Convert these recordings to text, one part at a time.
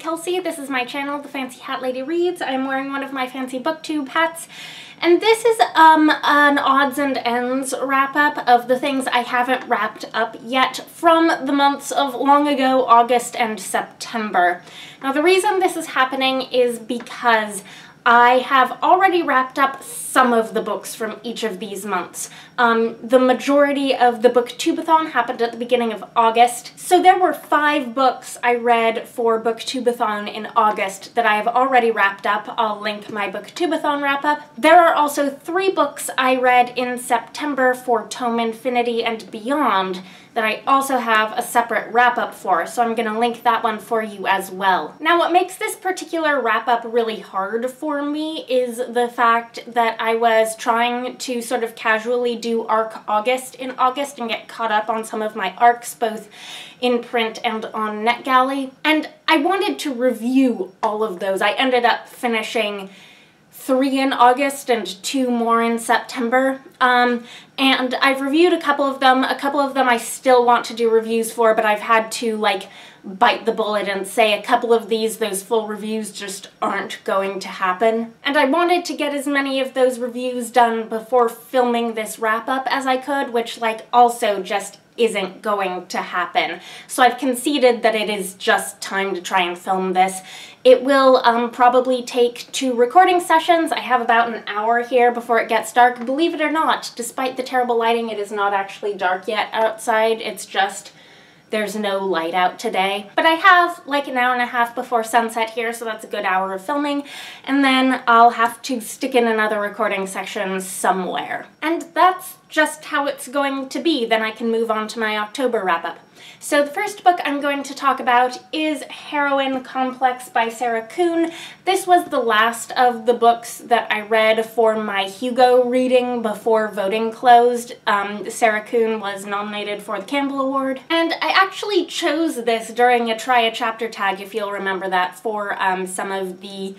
Kelsey. This is my channel, The Fancy Hat Lady Reads. I'm wearing one of my fancy booktube hats. And this is an odds and ends wrap-up of the things I haven't wrapped up yet from the months of long ago, August and September. Now the reason this is happening is because I have already wrapped up some of the books from each of these months. The majority of the booktubeathon happened at the beginning of August, so there were 5 books I read for booktubeathon in August that I have already wrapped up. I'll link my booktubeathon wrap-up. There are also 3 books I read in September for Tome Infinity and Beyond that I also have a separate wrap-up for, so I'm going to link that one for you as well. Now what makes this particular wrap-up really hard for me is the fact that I was trying to sort of casually do Arc August in August and get caught up on some of my arcs, both in print and on NetGalley, and I wanted to review all of those. I ended up finishing 3 in August and 2 more in September, and I've reviewed a couple of them. A couple of them I still want to do reviews for, but I've had to, like, bite the bullet and say a couple of those full reviews just aren't going to happen. And I wanted to get as many of those reviews done before filming this wrap-up as I could, which, like, also just isn't going to happen. So I've conceded that it is just time to try and film this. It will probably take 2 recording sessions. I have about an hour here before it gets dark. Believe it or not, despite the terrible lighting, it is not actually dark yet outside. It's just there's no light out today. But I have like an hour and a half before sunset here, so that's a good hour of filming, and then I'll have to stick in another recording section somewhere. And that's just how it's going to be. Then I can move on to my October wrap-up. So the first book I'm going to talk about is Heroine Complex by Sarah Kuhn. This was the last of the books that I read for my Hugo reading before voting closed. Sarah Kuhn was nominated for the Campbell Award, and I actually chose this during a Try a Chapter tag, if you'll remember that, for some of the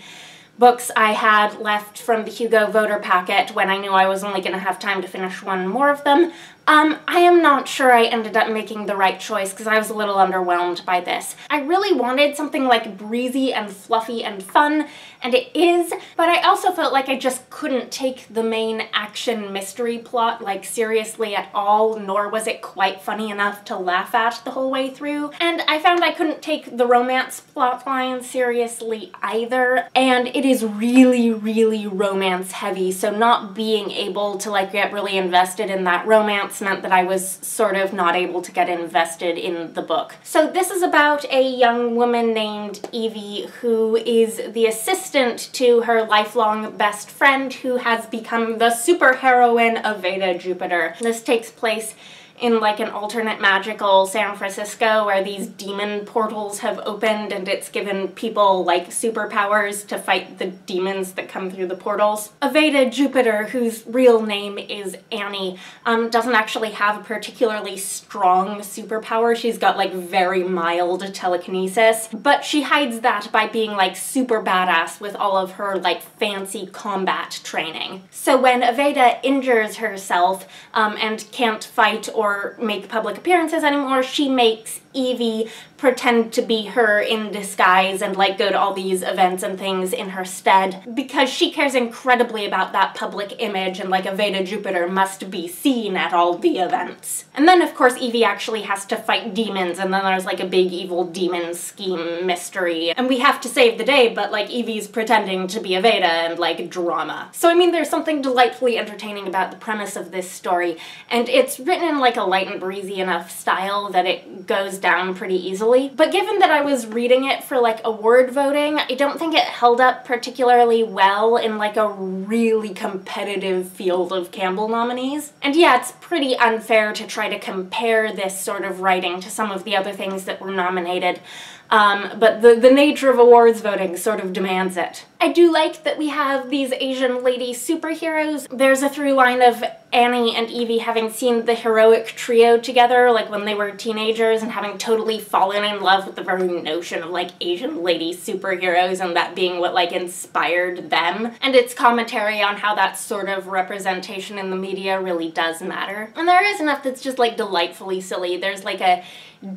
books I had left from the Hugo voter packet when I knew I was only going to have time to finish 1 more of them. I am not sure I ended up making the right choice because I was a little underwhelmed by this. I really wanted something like breezy and fluffy and fun, and it is, but I also felt like I just couldn't take the main action mystery plot like seriously at all, nor was it quite funny enough to laugh at the whole way through. And I found I couldn't take the romance plotline seriously either, and it is really, really romance heavy, so not being able to like get really invested in that romance meant that I was sort of not able to get invested in the book. So this is about a young woman named Evie who is the assistant to her lifelong best friend who has become the superheroine of Veda Jupiter. This takes place in like an alternate magical San Francisco where these demon portals have opened and it's given people like superpowers to fight the demons that come through the portals. Veda Jupiter, whose real name is Annie, doesn't actually have a particularly strong superpower. She's got like very mild telekinesis, but she hides that by being like super badass with all of her like fancy combat training. So when Veda injures herself and can't fight or make public appearances anymore, she makes Evie pretend to be her in disguise and like go to all these events and things in her stead because she cares incredibly about that public image, and like a Veda Jupiter must be seen at all the events. And then of course Evie actually has to fight demons, and then there's like a big evil demon scheme mystery, and we have to save the day, but like Evie's pretending to be a Veda and like drama. So I mean, there's something delightfully entertaining about the premise of this story, and it's written in like a light and breezy enough style that it goes down pretty easily. But given that I was reading it for like award voting, I don't think it held up particularly well in like a really competitive field of Campbell nominees. And yeah, it's pretty unfair to try to compare this sort of writing to some of the other things that were nominated. But the nature of awards voting sort of demands it. I do like that we have these Asian lady superheroes. There's a through line of Annie and Evie having seen the heroic trio together, like when they were teenagers, and having totally fallen in love with the very notion of like Asian lady superheroes and that being what like inspired them. And it's commentary on how that sort of representation in the media really does matter. And there is enough that's just like delightfully silly. There's like a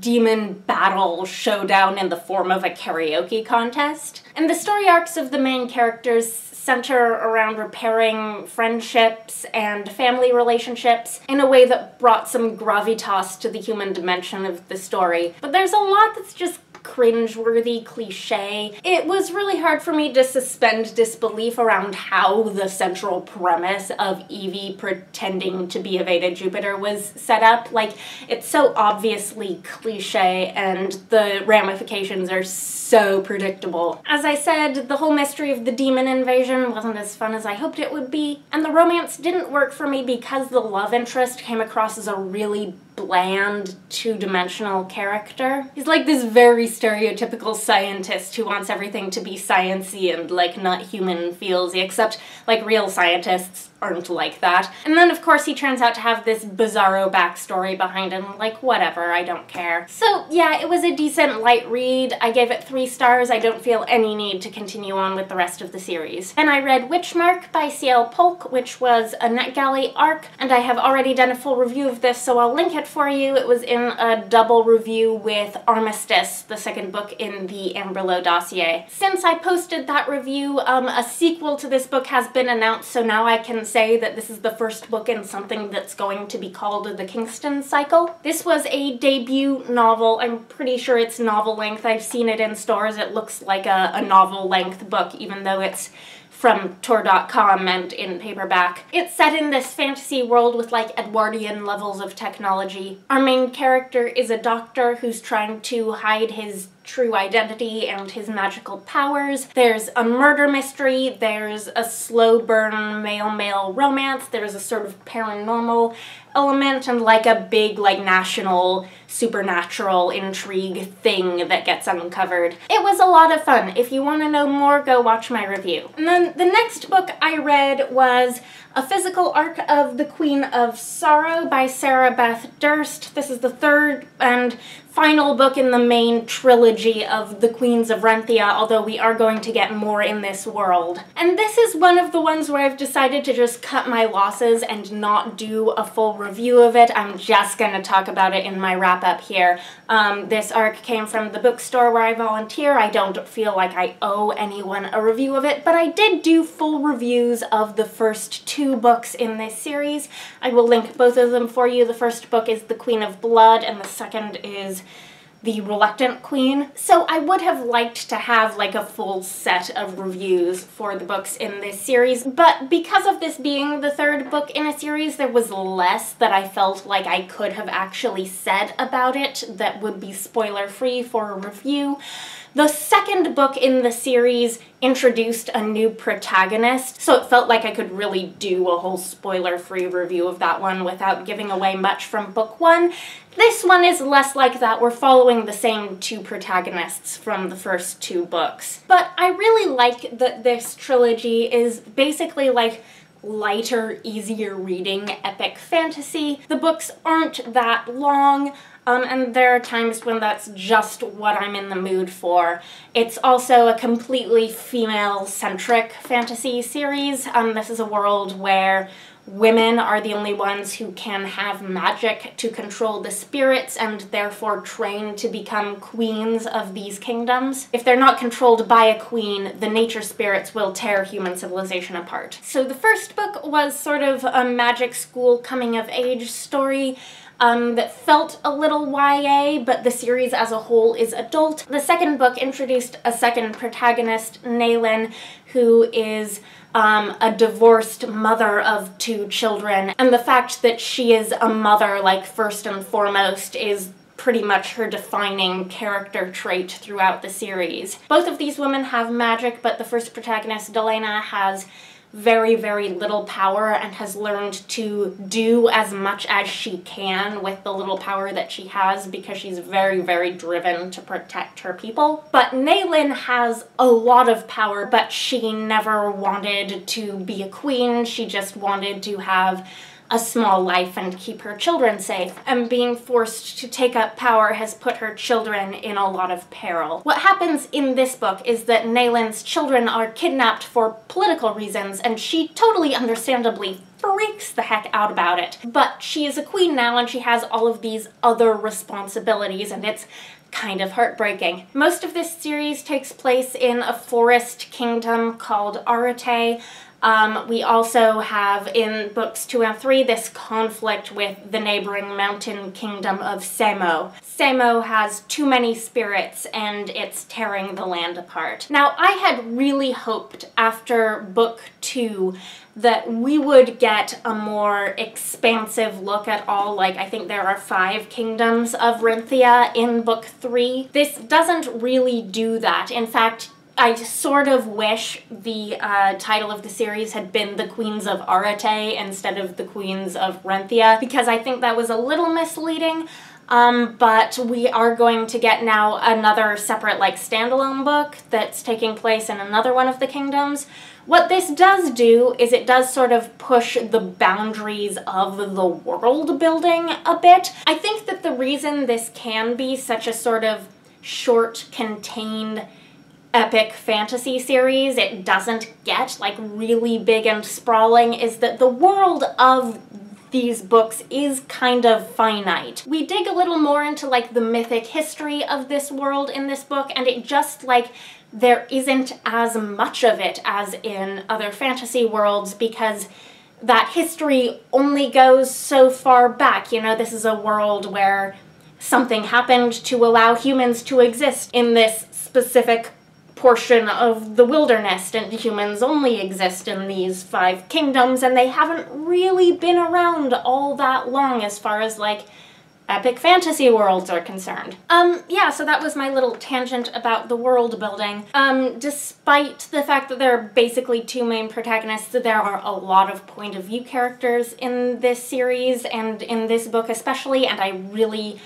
demon battle showdown in the form of a karaoke contest. And the story arcs of the main characters center around repairing friendships and family relationships in a way that brought some gravitas to the human dimension of the story. But there's a lot that's just cringeworthy cliche. It was really hard for me to suspend disbelief around how the central premise of Evie pretending to be Aveda Jupiter was set up. Like, it's so obviously cliche and the ramifications are so predictable. As I said, the whole mystery of the demon invasion wasn't as fun as I hoped it would be, and the romance didn't work for me because the love interest came across as a really bland, two-dimensional character. He's like this very stereotypical scientist who wants everything to be science-y and like not human feelsy, except like real scientists aren't like that. And then of course he turns out to have this bizarro backstory behind him, like whatever, I don't care. So yeah, it was a decent light read. I gave it 3 stars. I don't feel any need to continue on with the rest of the series. And I read Witchmark by C.L. Polk, which was a NetGalley arc, and I have already done a full review of this, so I'll link it for you. It was in a double review with Armistice, the second book in the Amberlow dossier. Since I posted that review, a sequel to this book has been announced, so now I can say that this is the first book in something that's going to be called the Kingston Cycle. This was a debut novel. I'm pretty sure it's novel length. I've seen it in stores. It looks like a novel length book, even though it's from Tor.com and in paperback. It's set in this fantasy world with like Edwardian levels of technology. Our main character is a doctor who's trying to hide his true identity and his magical powers. There's a murder mystery, there's a slow burn male-male romance, there's a sort of paranormal element, and like a big like national supernatural intrigue thing that gets uncovered. It was a lot of fun. If you want to know more, go watch my review. And then the next book I read was A Physical Arc of the Queen of Sorrow by Sarah Beth Durst. This is the third and final book in the main trilogy of the Queens of Renthia, although we are going to get more in this world. And this is one of the ones where I've decided to just cut my losses and not do a full review of it. I'm just gonna talk about it in my wrap-up here. This arc came from the bookstore where I volunteer. I don't feel like I owe anyone a review of it, but I did do full reviews of the first 2 books in this series. I will link both of them for you. The first book is The Queen of Blood, and the second is The Reluctant Queen. So I would have liked to have like a full set of reviews for the books in this series, but because of this being the third book in a series, there was less that I felt like I could have actually said about it that would be spoiler-free for a review. The second book in the series introduced a new protagonist, so it felt like I could really do a whole spoiler-free review of that one without giving away much from book 1. This one is less like that. We're following the same 2 protagonists from the first 2 books. But I really like that this trilogy is basically like lighter, easier reading epic fantasy. The books aren't that long, and there are times when that's just what I'm in the mood for. It's also a completely female-centric fantasy series. This is a world where women are the only ones who can have magic to control the spirits and therefore train to become queens of these kingdoms. If they're not controlled by a queen, the nature spirits will tear human civilization apart. So the first book was sort of a magic school coming-of-age story that felt a little YA, but the series as a whole is adult. The second book introduced a second protagonist, Naylin, who is a divorced mother of 2 children, and the fact that she is a mother, like, first and foremost, is pretty much her defining character trait throughout the series. Both of these women have magic, but the first protagonist, Delena, has very, very little power and has learned to do as much as she can with the little power that she has because she's very, very driven to protect her people. But Naylin has a lot of power, but she never wanted to be a queen. She just wanted to have a small life and keep her children safe, and being forced to take up power has put her children in a lot of peril. What happens in this book is that Naylin's children are kidnapped for political reasons, and she totally understandably freaks the heck out about it. But she is a queen now and she has all of these other responsibilities, and it's kind of heartbreaking. Most of this series takes place in a forest kingdom called Arate. We also have in books 2 and 3 this conflict with the neighboring mountain kingdom of Samo. Samo has too many spirits and it's tearing the land apart. Now, I had really hoped after book 2 that we would get a more expansive look at all, like, I think there are 5 kingdoms of Rinthia in book 3. This doesn't really do that. In fact, I sort of wish the title of the series had been The Queens of Arate instead of The Queens of Rinthia, because I think that was a little misleading. But we are going to get now another separate, like, standalone book that's taking place in another one of the kingdoms. What this does do is it does sort of push the boundaries of the world building a bit. I think that the reason this can be such a sort of short, contained, epic fantasy series, it doesn't get, like, really big and sprawling, is that the world of these books is kind of finite. We dig a little more into, like, the mythic history of this world in this book, and it just, like, there isn't as much of it as in other fantasy worlds, because that history only goes so far back. You know, this is a world where something happened to allow humans to exist in this specific portion of the wilderness, and humans only exist in these 5 kingdoms, and they haven't really been around all that long as far as, like, epic fantasy worlds are concerned. Yeah, so that was my little tangent about the world building. Despite the fact that there are basically 2 main protagonists, there are a lot of point of view characters in this series, and in this book especially, and I really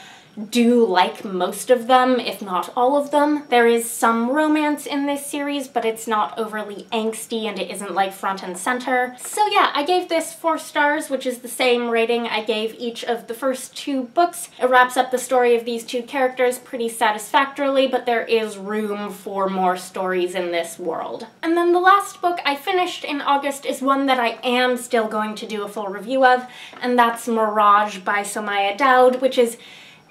do like most of them, if not all of them. There is some romance in this series, but it's not overly angsty and it isn't, like, front and center. So yeah, I gave this 4 stars, which is the same rating I gave each of the first 2 books. It wraps up the story of these 2 characters pretty satisfactorily, but there is room for more stories in this world. And then the last book I finished in August is one that I am still going to do a full review of, and that's Mirage by Somaiya Daud, which is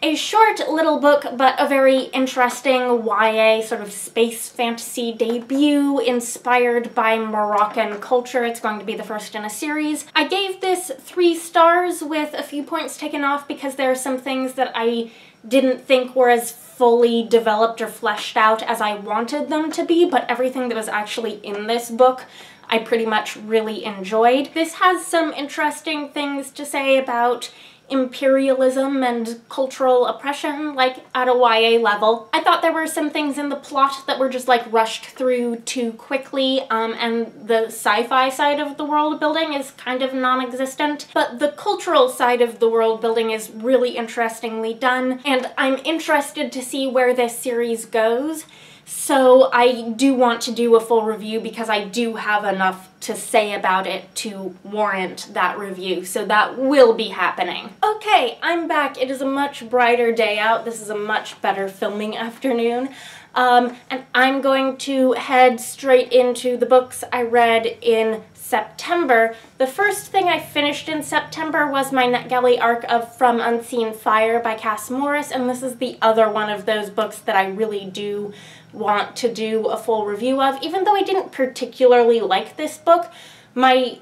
a short little book, but a very interesting YA sort of space fantasy debut inspired by Moroccan culture. It's going to be the first in a series. I gave this 3 stars with a few points taken off because there are some things that I didn't think were as fully developed or fleshed out as I wanted them to be, but everything that was actually in this book I pretty much really enjoyed. This has some interesting things to say about imperialism and cultural oppression, like, at a YA level. I thought there were some things in the plot that were just, like, rushed through too quickly, and the sci-fi side of the world building is kind of non-existent, but the cultural side of the world building is really interestingly done, and I'm interested to see where this series goes. So I do want to do a full review because I do have enough to say about it to warrant that review, so that will be happening. Okay, I'm back. It is a much brighter day out. This is a much better filming afternoon. And I'm going to head straight into the books I read in September. The first thing I finished in September was my NetGalley arc of From Unseen Fire by Cass Morris, and this is the other one of those books that I really do want to do a full review of. Even though I didn't particularly like this book, my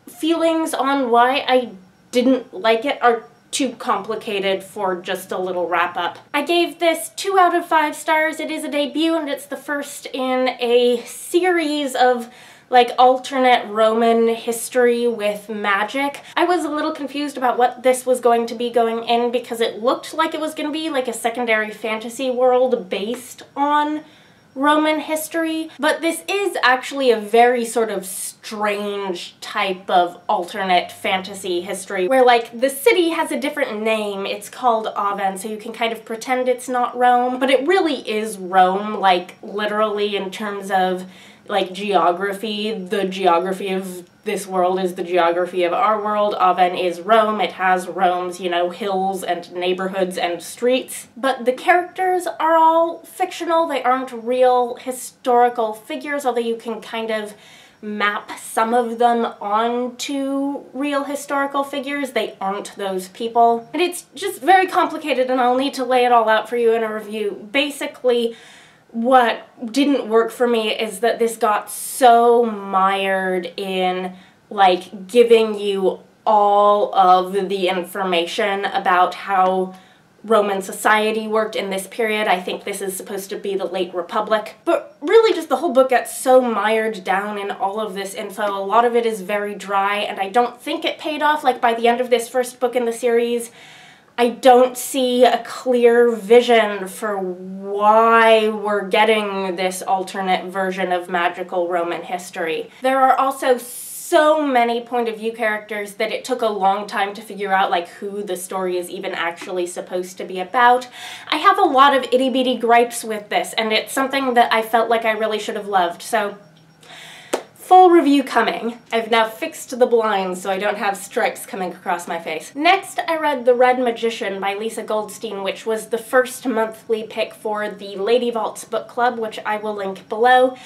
feelings on why I didn't like it are too complicated for just a little wrap-up. I gave this 2 out of 5 stars. It is a debut, and it's the first in a series of, like, alternate Roman history with magic. I was a little confused about what this was going to be going in because it looked like it was going to be like a secondary fantasy world based on Roman history, but this is actually a very sort of strange type of alternate fantasy history where, like, the city has a different name. It's called Aven, so you can kind of pretend it's not Rome, but it really is Rome, like, literally in terms of, like, geography. The geography of this world is the geography of our world. Aven is Rome. It has Rome's, you know, hills and neighborhoods and streets. But the characters are all fictional. They aren't real historical figures, although you can kind of map some of them onto real historical figures. They aren't those people. And it's just very complicated, and I'll need to lay it all out for you in a review. Basically, what didn't work for me is that this got so mired in, like, giving you all of the information about how Roman society worked in this period. I think this is supposed to be the late Republic. But really just the whole book gets so mired down in all of this info. A lot of it is very dry, and I don't think it paid off. Like, by the end of this first book in the series, I don't see a clear vision for why we're getting this alternate version of magical Roman history. There are also so many point of view characters that it took a long time to figure out, like, who the story is even actually supposed to be about. I have a lot of itty-bitty gripes with this, and it's something that I felt like I really should have loved, so full review coming. I've now fixed the blinds so I don't have stripes coming across my face. Next, I read The Red Magician by Lisa Goldstein, which was the first monthly pick for the Lady Vaults book club, which I will link below.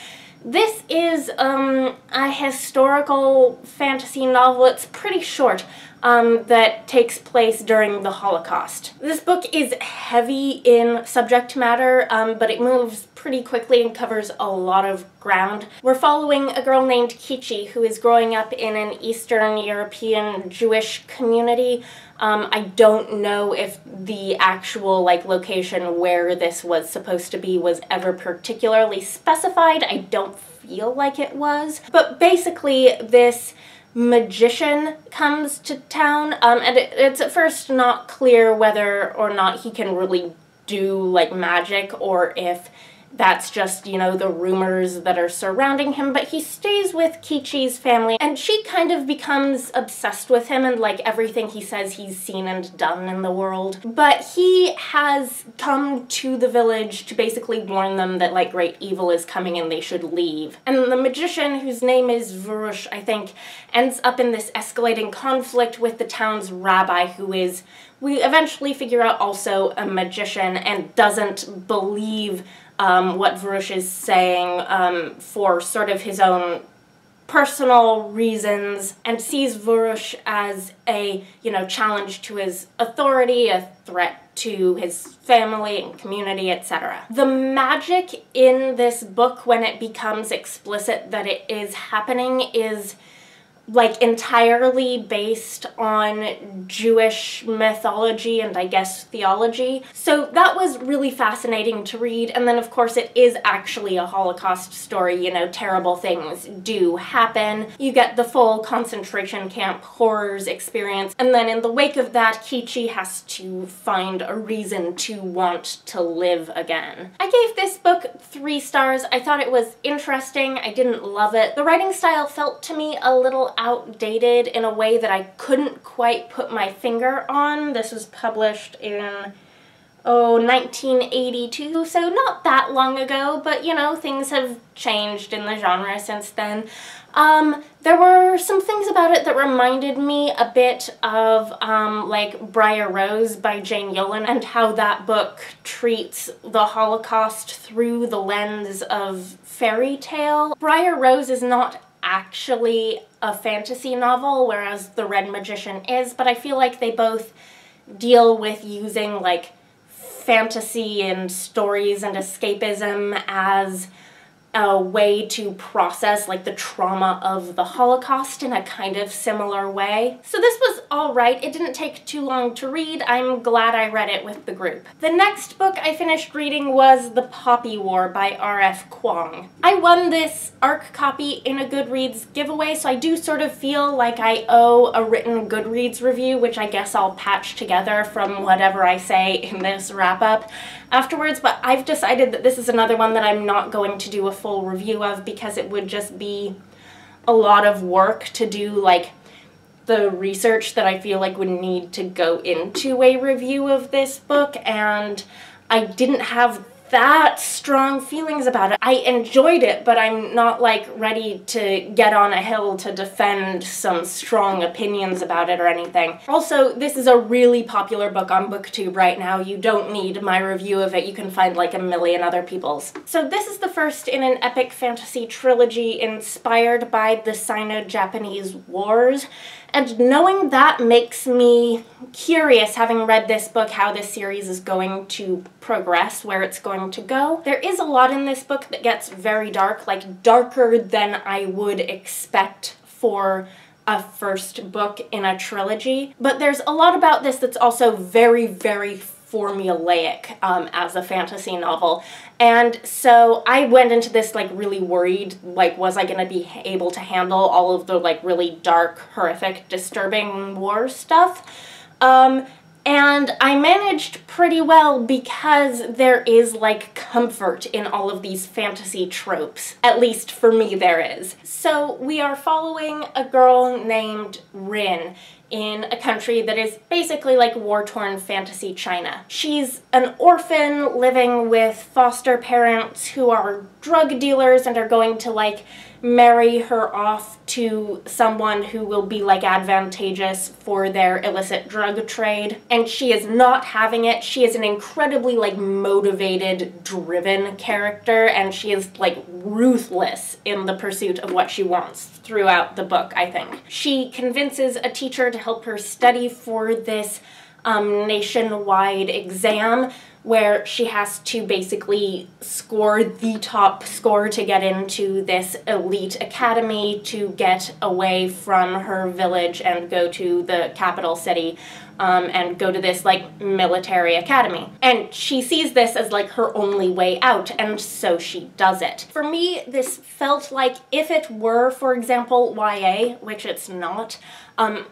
This is a historical fantasy novel. It's pretty short, that takes place during the Holocaust. This book is heavy in subject matter, but it moves pretty quickly and covers a lot of ground. We're following a girl named Kichi who is growing up in an Eastern European Jewish community. I don't know if the actual, like, location where this was supposed to be was ever particularly specified. I don't feel like it was. But basically, this magician comes to town, and it's at first not clear whether or not he can really do, like, magic, or if that's just, you know, the rumors that are surrounding him, but he stays with Kichi's family, and she kind of becomes obsessed with him and, like, everything he says he's seen and done in the world. But he has come to the village to basically warn them that, like, great evil is coming and they should leave. And the magician, whose name is Vurush, I think, ends up in this escalating conflict with the town's rabbi, who is, we eventually figure out, also a magician, and doesn't believe what Vurush is saying for sort of his own personal reasons, and sees Vurush as a, you know, challenge to his authority, a threat to his family and community, etc. The magic in this book, when it becomes explicit that it is happening, is, like, entirely based on Jewish mythology and, I guess, theology. So that was really fascinating to read. And then, of course, it is actually a Holocaust story. You know, terrible things do happen. You get the full concentration camp horrors experience. And then in the wake of that, Kichi has to find a reason to want to live again. I gave this book 3 stars. I thought it was interesting. I didn't love it. The writing style felt to me a little outdated in a way that I couldn't quite put my finger on. This was published in, 1982, so not that long ago, but, you know, things have changed in the genre since then. There were some things about it that reminded me a bit of, like, Briar Rose by Jane Yolen, and how that book treats the Holocaust through the lens of fairy tale. Briar Rose is not actually a fantasy novel, whereas The Red Magician is, but I feel like they both deal with using, like, fantasy and stories and escapism as a way to process, like, the trauma of the Holocaust in a kind of similar way. So this was alright. It didn't take too long to read. I'm glad I read it with the group. The next book I finished reading was The Poppy War by R.F. Kuang. I won this ARC copy in a Goodreads giveaway, so I do sort of feel like I owe a written Goodreads review, which I guess I'll patch together from whatever I say in this wrap-up afterwards, but I've decided that this is another one that I'm not going to do a full review of, because it would just be a lot of work to do, like, the research that I feel like would need to go into a review of this book, and I didn't have that strong feelings about it. I enjoyed it, but I'm not like ready to get on a hill to defend some strong opinions about it or anything. Also, this is a really popular book on BookTube right now. You don't need my review of it. You can find like a million other people's. So this is the first in an epic fantasy trilogy inspired by the Sino-Japanese Wars. And knowing that makes me curious, having read this book, how this series is going to progress, where it's going to go. There is a lot in this book that gets very dark, like darker than I would expect for a first book in a trilogy. But there's a lot about this that's also very, very formulaic as a fantasy novel. And so I went into this like really worried, like was I gonna be able to handle all of the like really dark, horrific, disturbing war stuff? And I managed pretty well because there is like comfort in all of these fantasy tropes. At least for me there is. So we are following a girl named Rin in a country that is basically like war-torn fantasy China. She's an orphan living with foster parents who are drug dealers and are going to like marry her off to someone who will be like advantageous for their illicit drug trade. And she is not having it. She is an incredibly like motivated, driven character, and she is like ruthless in the pursuit of what she wants throughout the book, I think. She convinces a teacher to help her study for this nationwide exam where she has to basically score the top score to get into this elite academy to get away from her village and go to the capital city and go to this like military academy. And she sees this as like her only way out, and so she does it. For me, this felt like if it were, for example, YA, which it's not,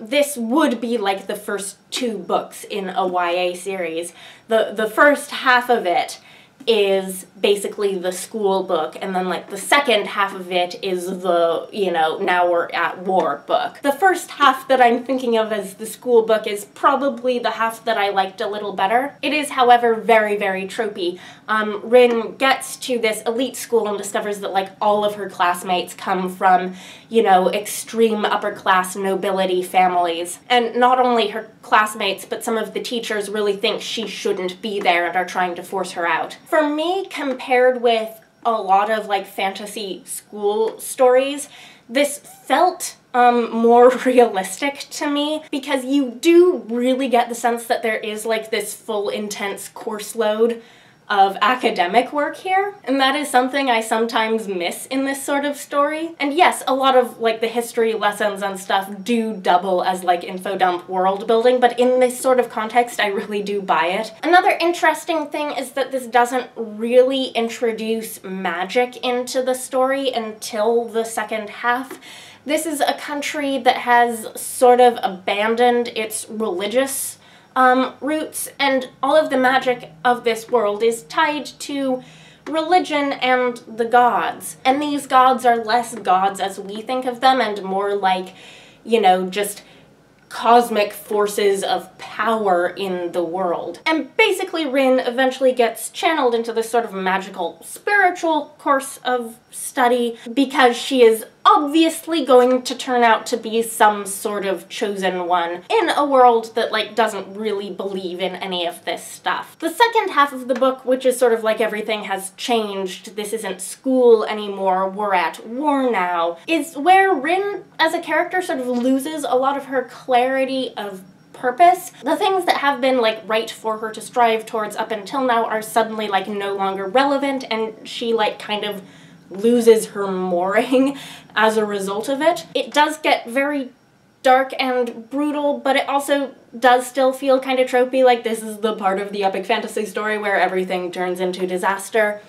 this would be like the first 2 books in a YA series. The first half of it is basically the school book, and then like the second half of it is the, you know, now we're at war book. The first half that I'm thinking of as the school book is probably the half that I liked a little better. It is, however, very, very tropey. Rin gets to this elite school and discovers that like all of her classmates come from, you know, extreme upper class nobility families. And not only her classmates, but some of the teachers really think she shouldn't be there and are trying to force her out. For me, compared with a lot of like fantasy school stories, this felt more realistic to me, because you do really get the sense that there is like this full intense course load of academic work here, and that is something I sometimes miss in this sort of story. And yes, a lot of like the history lessons and stuff do double as like info dump world building, but in this sort of context I really do buy it. Another interesting thing is that this doesn't really introduce magic into the story until the second half. This is a country that has sort of abandoned its religious roots, and all of the magic of this world is tied to religion and the gods. And these gods are less gods as we think of them and more like, you know, just cosmic forces of power in the world. And basically Rin eventually gets channeled into this sort of magical spiritual course of study because she is obviously going to turn out to be some sort of chosen one in a world that like doesn't really believe in any of this stuff. The second half of the book, which is sort of like everything has changed, this isn't school anymore, we're at war now, is where Rin as a character sort of loses a lot of her clarity of purpose. The things that have been like right for her to strive towards up until now are suddenly like no longer relevant, and she like kind of loses her mooring as a result of it. It does get very dark and brutal, but it also does still feel kind of tropey, like this is the part of the epic fantasy story where everything turns into disaster.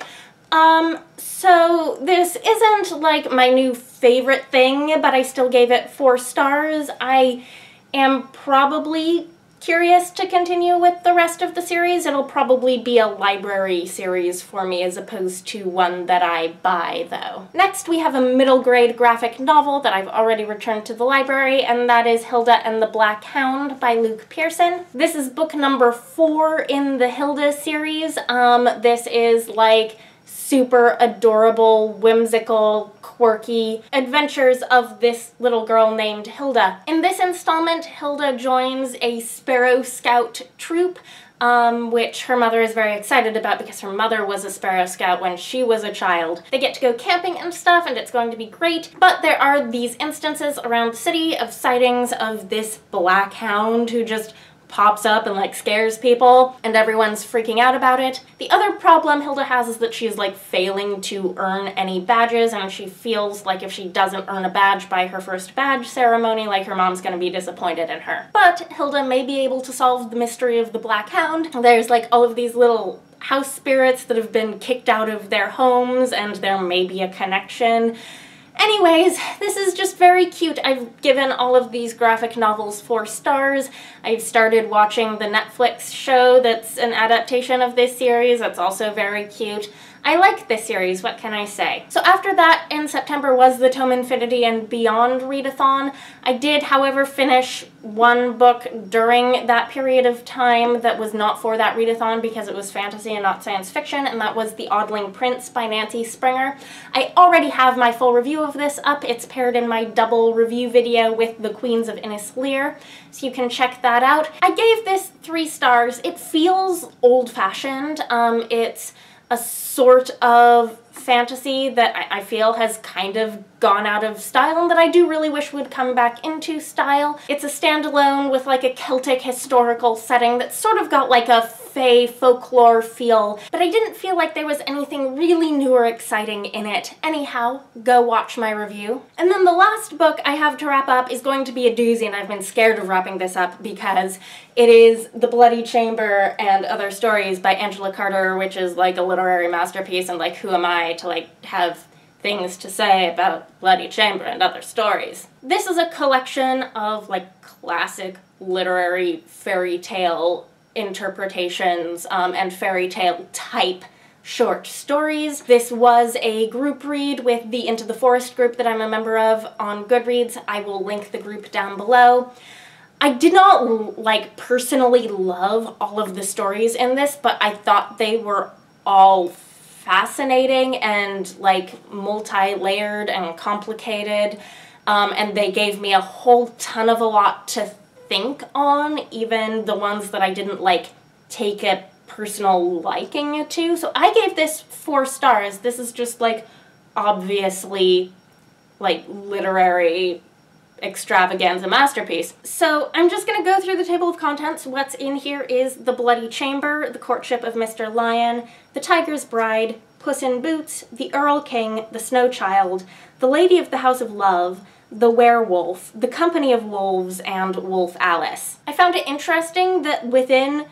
So this isn't like my new favorite thing, but I still gave it 4 stars. I am probably curious to continue with the rest of the series, it'll probably be a library series for me as opposed to one that I buy, though. Next, we have a middle grade graphic novel that I've already returned to the library, and that is Hilda and the Black Hound by Luke Pearson. This is book number 4 in the Hilda series. This is like super adorable, whimsical, quirky adventures of this little girl named Hilda. In this installment, Hilda joins a Sparrow Scout troop, which her mother is very excited about because her mother was a Sparrow Scout when she was a child. They get to go camping and stuff, and it's going to be great, but there are these instances around the city of sightings of this black hound who just pops up and like scares people, and everyone's freaking out about it. The other problem Hilda has is that she's like failing to earn any badges, and she feels like if she doesn't earn a badge by her first badge ceremony, like her mom's gonna be disappointed in her. But Hilda may be able to solve the mystery of the Black Hound. There's like all of these little house spirits that have been kicked out of their homes, and there may be a connection. Anyways, this is just very cute. I've given all of these graphic novels 4 stars. I've started watching the Netflix show that's an adaptation of this series. That's also very cute. I like this series, what can I say? So after that, in September, was the Tome Infinity and Beyond readathon. I did, however, finish one book during that period of time that was not for that readathon because it was fantasy and not science fiction, and that was The Oddling Prince by Nancy Springer. I already have my full review of this up. It's paired in my double review video with The Queens of Innis Lear, so you can check that out. I gave this 3 stars. It feels old-fashioned. It's a sort of fantasy that I feel has kind of gone out of style and that I do really wish would come back into style. It's a standalone with like a Celtic historical setting that's sort of got like a fae folklore feel, but I didn't feel like there was anything really new or exciting in it. Anyhow, go watch my review. And then the last book I have to wrap up is going to be a doozy, and I've been scared of wrapping this up because it is The Bloody Chamber and Other Stories by Angela Carter, which is like a literary masterpiece, and like who am I to like have things to say about Bloody Chamber and Other Stories. This is a collection of like classic literary fairy tale interpretations and fairy tale type short stories. This was a group read with the Into the Forest group that I'm a member of on Goodreads. I will link the group down below. I did not like personally love all of the stories in this, but I thought they were all fascinating and like multi-layered and complicated, and they gave me a whole ton of a lot to think on, even the ones that I didn't like take a personal liking to. So I gave this 4 stars. This is just like obviously like literary extravaganza masterpiece. So I'm just gonna go through the table of contents. What's in here is The Bloody Chamber, The Courtship of Mr. Lion, The Tiger's Bride, Puss in Boots, The Earl King, The Snow Child, The Lady of the House of Love, The Werewolf, The Company of Wolves, and Wolf Alice. I found it interesting that within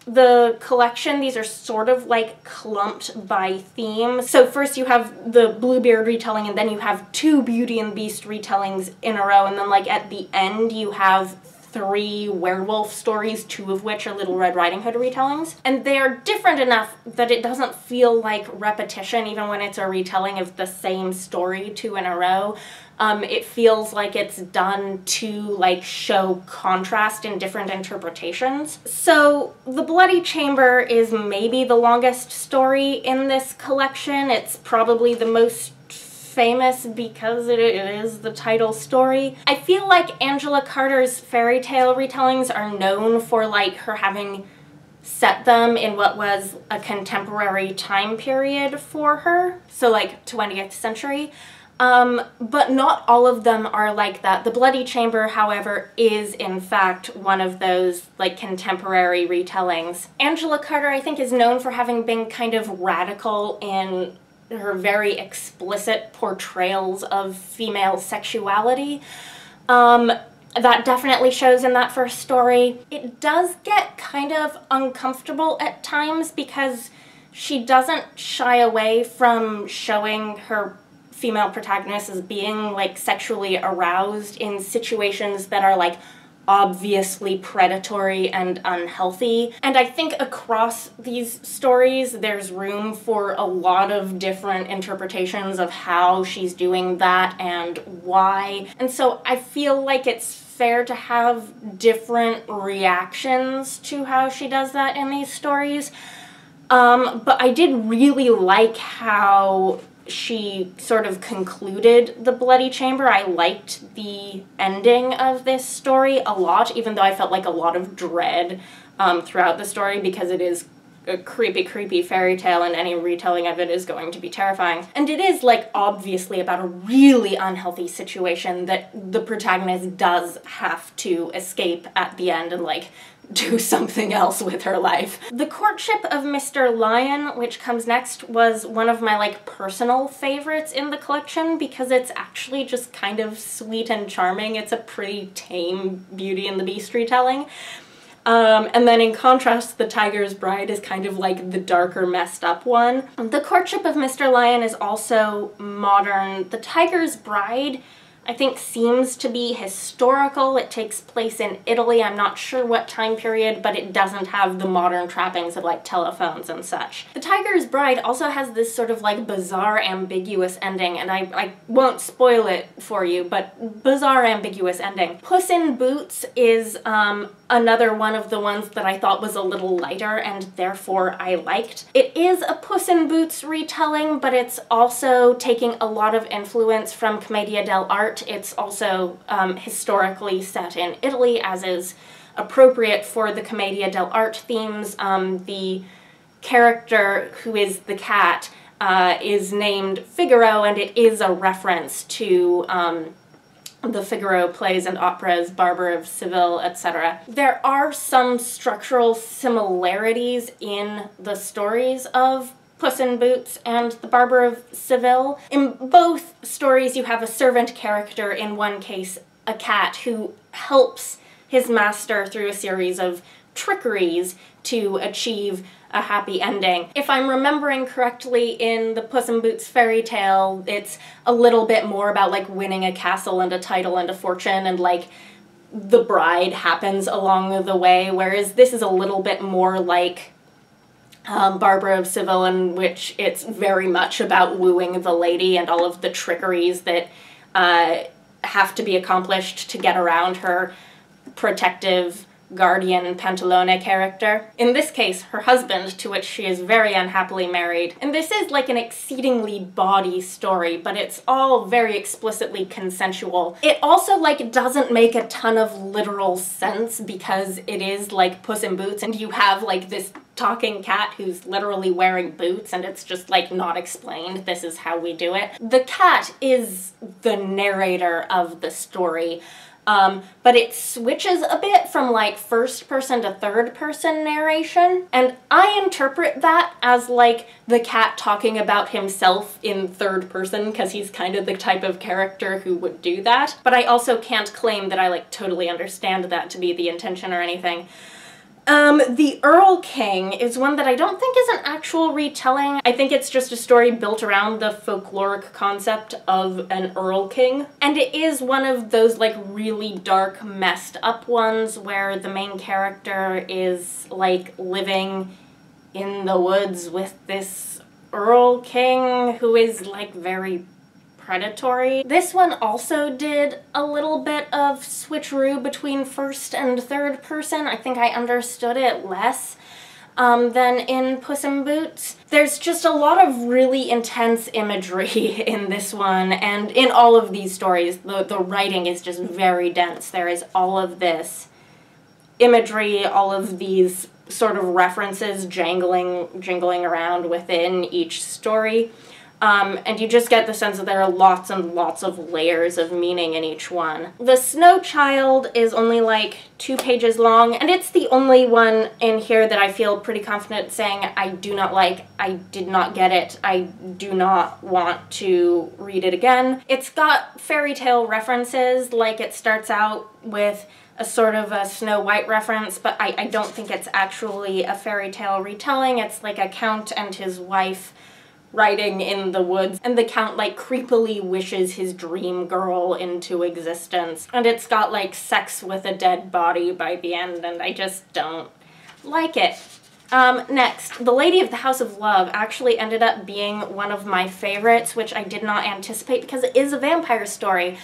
the collection, these are sort of like clumped by theme. So first you have the Bluebeard retelling, and then you have 2 Beauty and the Beast retellings in a row, and then like at the end you have 3 werewolf stories, 2 of which are Little Red Riding Hood retellings. And they are different enough that it doesn't feel like repetition even when it's a retelling of the same story 2 in a row. It feels like it's done to like show contrast in different interpretations. So The Bloody Chamber is maybe the longest story in this collection. It's probably the most famous because it is the title story. I feel like Angela Carter's fairy tale retellings are known for like her having set them in what was a contemporary time period for her, so like 20th century. But not all of them are like that. The Bloody Chamber, however, is in fact one of those like contemporary retellings. Angela Carter, I think, is known for having been kind of radical in her very explicit portrayals of female sexuality. That definitely shows in that first story. It does get kind of uncomfortable at times because she doesn't shy away from showing her female protagonist as being like sexually aroused in situations that are like obviously predatory and unhealthy. And I think across these stories, there's room for a lot of different interpretations of how she's doing that and why. And so I feel like it's fair to have different reactions to how she does that in these stories. But I did really like how she sort of concluded the Bloody Chamber. I liked the ending of this story a lot, even though I felt like a lot of dread throughout the story, because it is a creepy, creepy fairy tale, and any retelling of it is going to be terrifying. And it is, like, obviously about a really unhealthy situation that the protagonist does have to escape at the end and, like, do something else with her life. The Courtship of Mr. Lion, which comes next, was one of my, like, personal favorites in the collection because it's actually just kind of sweet and charming. It's a pretty tame Beauty and the Beast retelling. And then in contrast, The Tiger's Bride is kind of like the darker, messed up one. The Courtship of Mr. Lion is also modern. The Tiger's Bride, I think, seems to be historical. It takes place in Italy. I'm not sure what time period, but it doesn't have the modern trappings of, like, telephones and such. The Tiger's Bride also has this sort of, like, bizarre, ambiguous ending, and I won't spoil it for you, but bizarre, ambiguous ending. Puss in Boots is another one of the ones that I thought was a little lighter and therefore I liked. It is a Puss in Boots retelling, but it's also taking a lot of influence from Commedia dell'arte. It's also historically set in Italy, as is appropriate for the Commedia dell'arte themes. The character who is the cat is named Figaro, and it is a reference to the Figaro plays and operas, Barber of Seville, etc. There are some structural similarities in the stories of Puss in Boots and the Barber of Seville. In both stories you have a servant character, in one case a cat, who helps his master through a series of trickeries to achieve a happy ending. If I'm remembering correctly, in the Puss in Boots fairy tale, it's a little bit more about, like, winning a castle and a title and a fortune, and, like, the bride happens along the way, whereas this is a little bit more like Barber of Seville, in which it's very much about wooing the lady and all of the trickeries that have to be accomplished to get around her protective guardian Pantalone character. In this case, her husband, to which she is very unhappily married. And this is like an exceedingly bawdy story, but it's all very explicitly consensual. It also, like, doesn't make a ton of literal sense because it is like Puss in Boots, and you have, like, this talking cat who's literally wearing boots, and it's just, like, not explained. This is how we do it. The cat is the narrator of the story. But it switches a bit from, like, first person to third person narration, and I interpret that as, like, the cat talking about himself in third person, because he's kind of the type of character who would do that. But I also can't claim that I, like, totally understand that to be the intention or anything. The Earl King is one that I don't think is an actual retelling. I think it's just a story built around the folkloric concept of an Earl King. And it is one of those, like, really dark, messed up ones where the main character is, like, living in the woods with this Earl King who is, like, very predatory. This one also did a little bit of switcheroo between first and third person. I think I understood it less than in Puss in Boots. There's just a lot of really intense imagery in this one, and in all of these stories, the writing is just very dense. There is all of this imagery, all of these sort of references jingling around within each story. And you just get the sense that there are lots and lots of layers of meaning in each one. The Snow Child is only like 2 pages long, and it's the only one in here that I feel pretty confident saying I do not like, I did not get it, I do not want to read it again. It's got fairy tale references, like it starts out with a sort of a Snow White reference, but I don't think it's actually a fairy tale retelling. It's like a count and his wife riding in the woods, and the Count, like, creepily wishes his dream girl into existence. And it's got, like, sex with a dead body by the end, and I just don't like it. Next, The Lady of the House of Love actually ended up being one of my favorites, which I did not anticipate because it is a vampire story.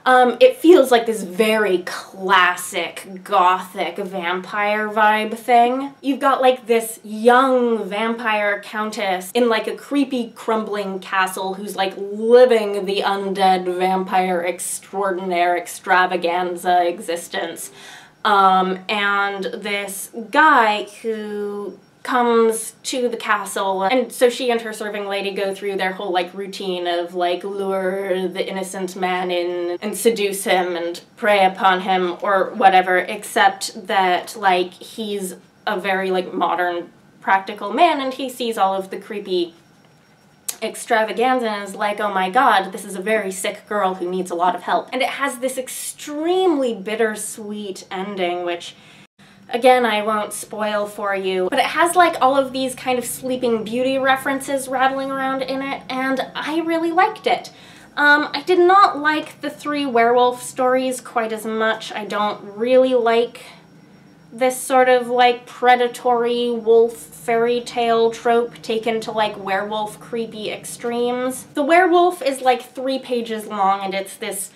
It feels like this very classic gothic vampire vibe thing. You've got like this young vampire countess in like a creepy crumbling castle who's like living the undead vampire extraordinaire extravaganza existence. And this guy who comes to the castle, and so she and her serving lady go through their whole like routine of like lure the innocent man in and seduce him and prey upon him or whatever, except that like he's a very like modern practical man and he sees all of the creepy extravaganza and is like, oh my god, this is a very sick girl who needs a lot of help. And it has this extremely bittersweet ending, which again, I won't spoil for you, but it has like all of these kind of Sleeping Beauty references rattling around in it, and I really liked it. I did not like the 3 werewolf stories quite as much. I don't really like this sort of like predatory wolf fairy tale trope taken to like werewolf creepy extremes. The werewolf is like 3 pages long, and it's this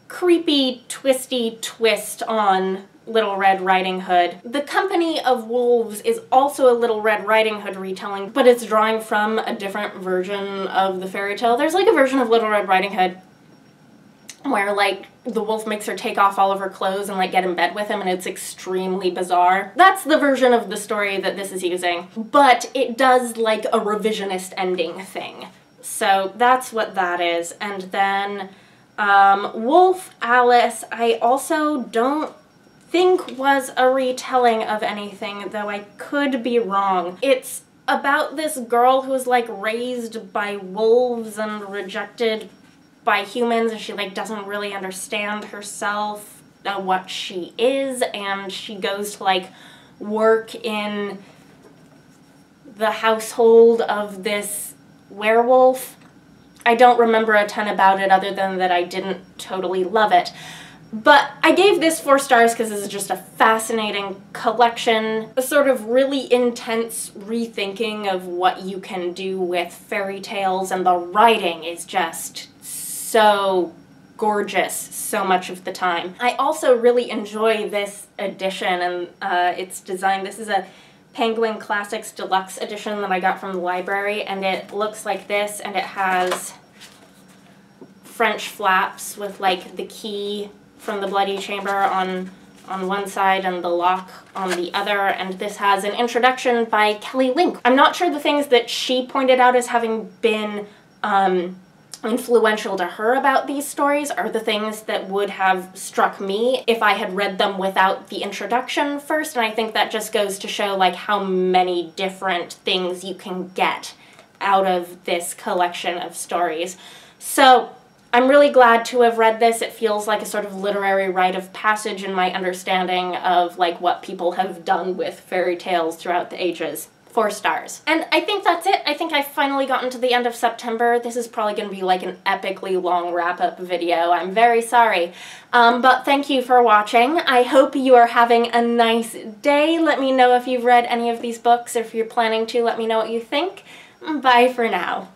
creepy twisty twist on Little Red Riding Hood. The Company of Wolves is also a Little Red Riding Hood retelling, but it's drawing from a different version of the fairy tale. There's like a version of Little Red Riding Hood where like the wolf makes her take off all of her clothes and like get in bed with him, and it's extremely bizarre. That's the version of the story that this is using, but it does like a revisionist ending thing. So that's what that is. And then Wolf Alice, I also don't think was a retelling of anything, though I could be wrong. It's about this girl who's like raised by wolves and rejected by humans, and she like doesn't really understand herself, what she is, and she goes to like work in the household of this werewolf. I don't remember a ton about it other than that I didn't totally love it. But I gave this 4 stars because this is just a fascinating collection, a sort of really intense rethinking of what you can do with fairy tales, and the writing is just so gorgeous so much of the time. I also really enjoy this edition and its design. This is a Penguin Classics Deluxe edition that I got from the library, and it looks like this, and it has French flaps with like the key from the Bloody Chamber on one side and the lock on the other, and this has an introduction by Kelly Link. I'm not sure the things that she pointed out as having been influential to her about these stories are the things that would have struck me if I had read them without the introduction first, and I think that just goes to show like how many different things you can get out of this collection of stories. So I'm really glad to have read this. It feels like a sort of literary rite of passage in my understanding of like what people have done with fairy tales throughout the ages. 4 stars. And I think that's it. I think I've finally gotten to the end of September. This is probably going to be like an epically long wrap-up video. I'm very sorry. But thank you for watching. I hope you are having a nice day. Let me know if you've read any of these books. If you're planning to, let me know what you think. Bye for now.